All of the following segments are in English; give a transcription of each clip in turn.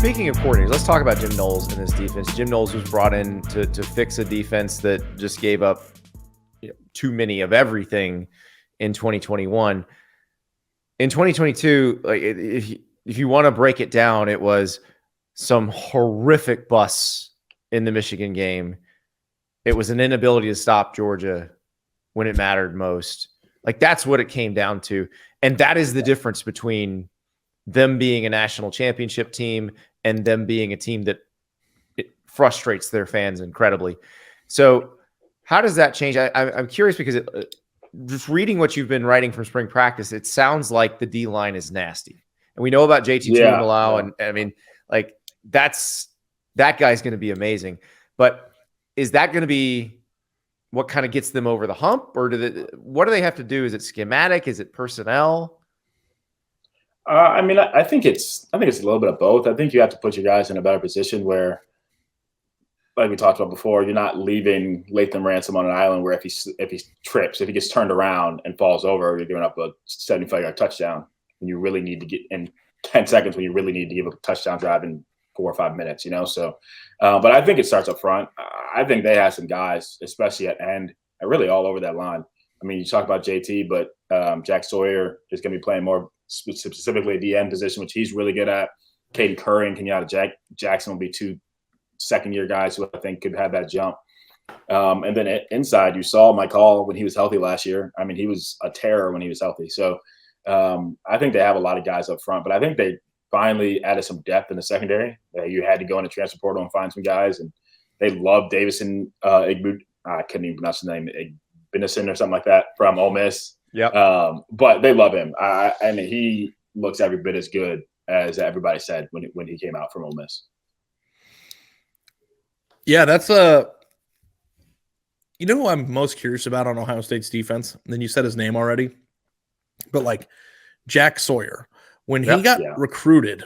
speaking of coordinators, let's talk about Jim Knowles and this defense. Jim Knowles was brought in to fix a defense that just gave up too many of everything in 2021. In 2022, like if you want to break it down, it was some horrific busts in the Michigan game. It was an inability to stop Georgia when it mattered most. Like, that's what it came down to. And that is the difference between them being a national championship team and them being a team that it frustrates their fans incredibly. So how does that change? I'm curious because just reading what you've been writing from spring practice, it sounds like the D line is nasty. And we know about JT Tuimoloau, and I mean, like, that guy's going to be amazing. But is that going to be what kind of gets them over the hump, or what do they have to do? Is it schematic? Is it personnel? I think it's a little bit of both. I think you have to put your guys in a better position where, like we talked about before, you're not leaving Latham Ransom on an island where if he trips, if he gets turned around and falls over, you're giving up a 75-yard touchdown when you really need to get in 10 seconds, when you really need to give up a touchdown drive in 4 or 5 minutes, So, but I think it starts up front. I think they have some guys, especially at end, really all over that line. I mean, you talk about JT, but Jack Sawyer is going to be playing more specifically the end position, which he's really good at. Caden Curry and Kenyatta Jackson will be two second-year guys who I think could have that jump. And then inside, you saw Mike Hall when he was healthy last year. I mean, he was a terror when he was healthy. So I think they have a lot of guys up front, but I think they finally added some depth in the secondary. You had to go in the transfer portal and find some guys, and they love Davison I couldn't even pronounce his name, Benison or something like that, from Ole Miss. Yeah. But they love him. And he looks every bit as good as everybody said when he came out from Ole Miss. Yeah, that's you know who I'm most curious about on Ohio State's defense? And then you said his name already. But like Jack Sawyer, when he got recruited,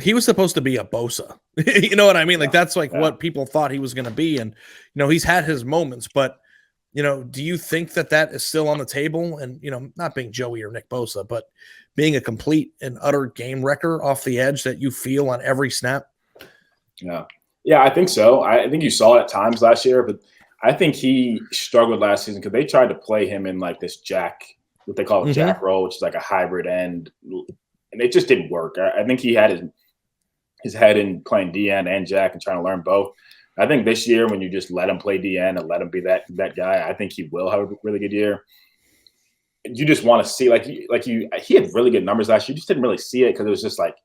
he was supposed to be a Bosa. You know what I mean? Like, that's like what people thought he was going to be. And, he's had his moments, but, do you think that is still on the table? And, not being Joey or Nick Bosa, but being a complete and utter game wrecker off the edge that you feel on every snap? Yeah, I think so. I think you saw it at times last year, but I think he struggled last season because they tried to play him in like this Jack, what they call a Jack role, which is like a hybrid end, and it just didn't work. I think he had his head in playing DN and Jack and trying to learn both. I think this year, when you just let him play DN and let him be that guy, I think he will have a really good year. You just want to see he had really good numbers last year. You just didn't really see it because it was just like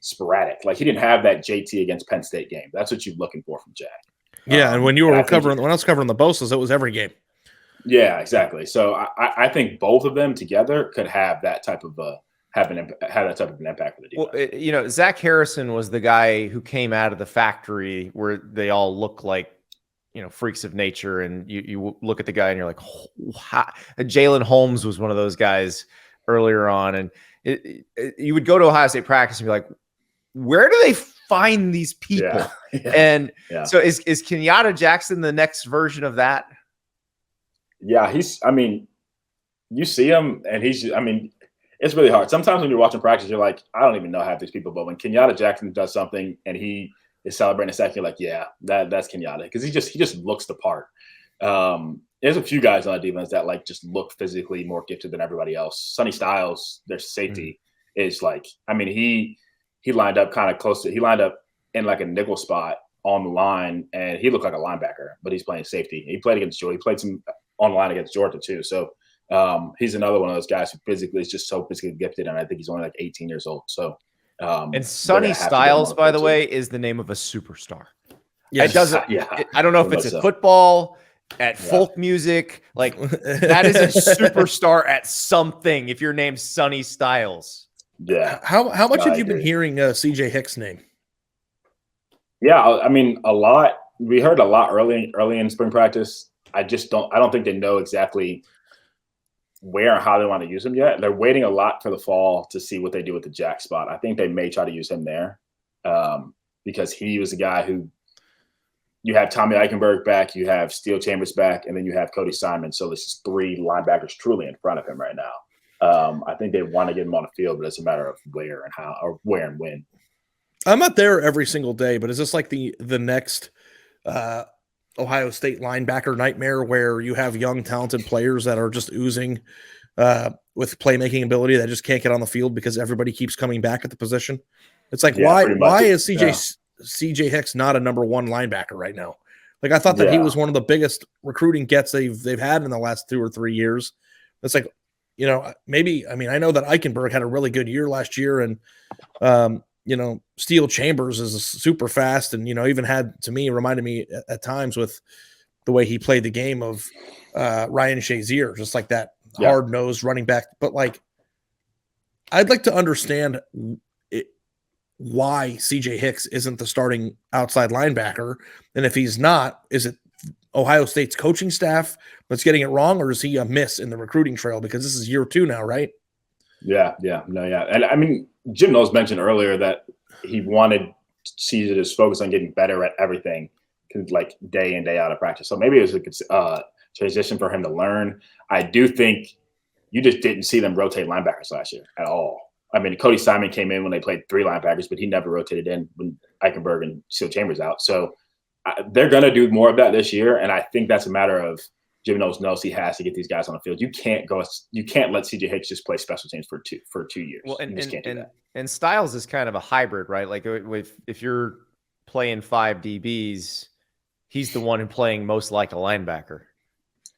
sporadic. Like, he didn't have that JT against Penn State game. That's what you're looking for from Jack. Yeah, and when you were when I was covering the Bosas, it was every game. Yeah, exactly. So I think both of them together could have that type of have that type of an impact for the defense. Well, Zach Harrison was the guy who came out of the factory where they all look like, freaks of nature. And you look at the guy and you're like, Jalen Holmes was one of those guys earlier on. And you would go to Ohio State practice and be like, where do they find these people? And so is Kenyatta Jackson the next version of that? Yeah, you see him and it's really hard. Sometimes when you're watching practice, you're like, I don't even know half these people. But when Kenyatta Jackson does something and he is celebrating a second, you're like, yeah, that's Kenyatta, because he just looks the part. There's a few guys on the defense that just look physically more gifted than everybody else. Sonny Styles, their safety, is he lined up kind of close to. He lined up in like a nickel spot on the line, and he looked like a linebacker, but he's playing safety. He played against Georgia. He played some on the line against Georgia too. So. He's another one of those guys who physically is just so physically gifted, and I think he's only like 18 years old. So, and Sonny Styles, by the way, is the name of a superstar. Yes. It doesn't. I don't know if it's at football, at folk music. Like, that is a superstar at something. If your name's Sonny Styles. Yeah. How much have you been hearing CJ Hicks' name? Yeah, a lot. We heard a lot early in spring practice. I don't think they know exactly where and how they want to use him yet. They're waiting a lot for the fall to see what they do with the Jack spot. I think they may try to use him there because he was a guy who you have Tommy Eichenberg back, you have Steele Chambers back, and then you have Cody Simon. So this is 3 linebackers truly in front of him right now. I think they want to get him on the field, but it's a matter of where and how, or where and when. I'm not there every single day, but is this like the next Ohio State linebacker nightmare where you have young, talented players that are just oozing with playmaking ability that just can't get on the field because everybody keeps coming back at the position? It's like, why is CJ Hicks not a number one linebacker right now? Like, I thought that he was one of the biggest recruiting gets they've had in the last 2 or 3 years. It's like, you know, maybe, I mean, I know that Eichenberg had a really good year last year, and you know, Steel Chambers is super fast, and, you know, even reminded me at times with the way he played the game of Ryan Shazier, just like that hard-nosed running back. But, like, I'd like to understand why CJ Hicks isn't the starting outside linebacker, and if he's not, is it Ohio State's coaching staff that's getting it wrong, or is he a miss in the recruiting trail? Because this is year 2 now, right? Yeah. And I mean, Jim Knowles mentioned earlier that he wanted CJ to focus on getting better at everything, like day in, day out of practice. So maybe it was a transition for him to learn. I do think you just didn't see them rotate linebackers last year at all. I mean, Cody Simon came in when they played 3 linebackers, but he never rotated in when Eichenberg and Steel Chambers out. So they're going to do more of that this year, and I think that's a matter of Jim Knowles knows he has to get these guys on the field. You can't let CJ Hicks just play special teams for 2 years. Well, you just can't do that. And Styles is kind of a hybrid, right? Like, if you're playing 5 DBs, he's the one who playing most like a linebacker.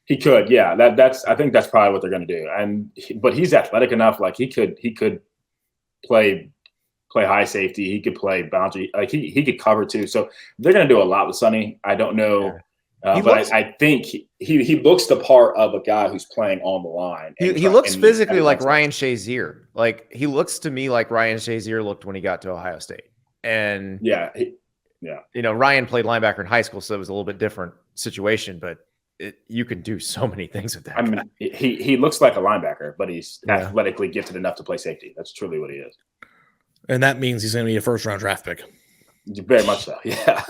He could, yeah. I think that's probably what they're going to do. But he's athletic enough. Like, he could play high safety. He could play boundary. Like, he could cover too. So they're going to do a lot with Sonny. I don't know. I think he looks the part of a guy who's playing on the line. He looks physically like Ryan Shazier. Like, he looks to me like Ryan Shazier looked when he got to Ohio State. And you know, Ryan played linebacker in high school, so it was a little bit different situation. But you can do so many things with that. I mean, he looks like a linebacker, but he's athletically gifted enough to play safety. That's truly what he is. And that means he's going to be a first-round draft pick. Very much so. Yeah.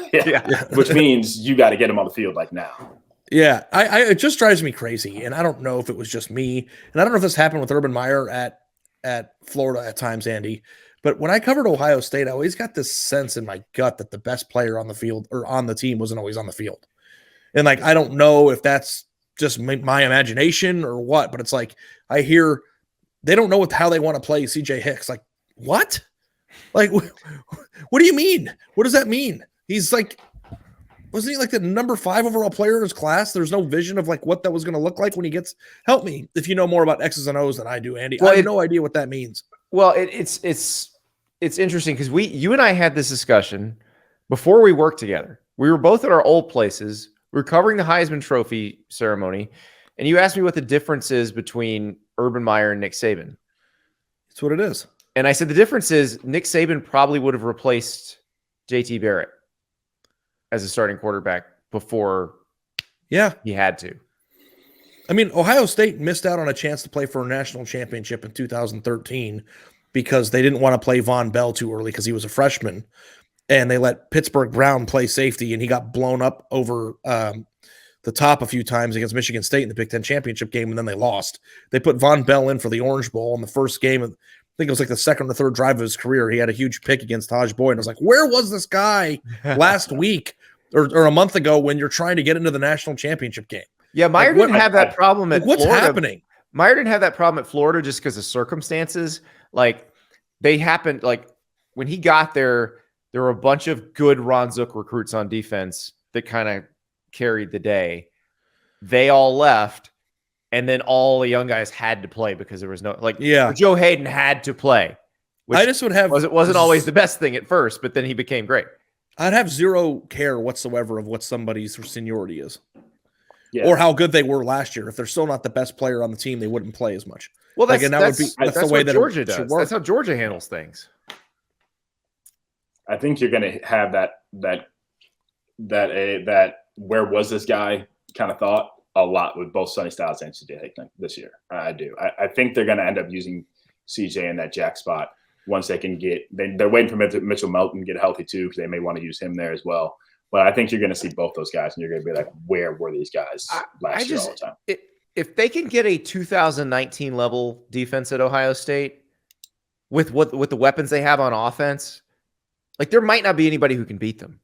Which means you got to get him on the field like now. Yeah. It just drives me crazy. And I don't know if it was just me. And I don't know if this happened with Urban Meyer at Florida at times, Andy. But when I covered Ohio State, I always got this sense in my gut that the best player on the field or on the team wasn't always on the field. And, like, I don't know if that's just my imagination or what, but it's like I hear they don't know how they want to play CJ Hicks. Like, what? Like, what do you mean? What does that mean? He's like, wasn't he like the number 5 overall player in his class? There's no vision of like what that was going to look like when he gets. Help me if you know more about X's and O's than I do, Andy. Well, I have no idea what that means. Well, it's interesting because you and I had this discussion before we worked together. We were both at our old places. We were covering the Heisman Trophy ceremony, and you asked me what the difference is between Urban Meyer and Nick Saban. That's what it is. And I said the difference is Nick Saban probably would have replaced JT Barrett as a starting quarterback before he had to. I mean, Ohio State missed out on a chance to play for a national championship in 2013 because they didn't want to play Von Bell too early because he was a freshman. And they let Pittsburgh Brown play safety, and he got blown up over the top a few times against Michigan State in the Big Ten championship game, and then they lost. They put Von Bell in for the Orange Bowl in the first game of, I think it was like the second or third drive of his career. He had a huge pick against Taj Boyd. And I was like, where was this guy last week or a month ago when you're trying to get into the national championship game? Yeah, Meyer didn't have that problem at Florida. What's happening? Meyer didn't have that problem at Florida just because of circumstances. Like, they happened, like, when he got there were a bunch of good Ron Zook recruits on defense that kind of carried the day. They all left. And then all the young guys had to play because there was no, like, Joe Hayden had to play. Which I just would have, it wasn't always the best thing at first, but then he became great. I'd have zero care whatsoever of what somebody's seniority is, or how good they were last year. If they're still not the best player on the team, they wouldn't play as much. Well, that's the way that Georgia does. That's how Georgia handles things. I think you're going to have that where was this guy kind of thought a lot with both Sonny Styles and CJ Hicks this year. I do. I think they're going to end up using CJ in that jack spot once they can get. They're waiting for Mitchell Melton to get healthy too, because they may want to use him there as well. But I think you're going to see both those guys, and you're going to be like, where were these guys last year all the time? If they can get a 2019 level defense at Ohio State with the weapons they have on offense, Like there might not be anybody who can beat them.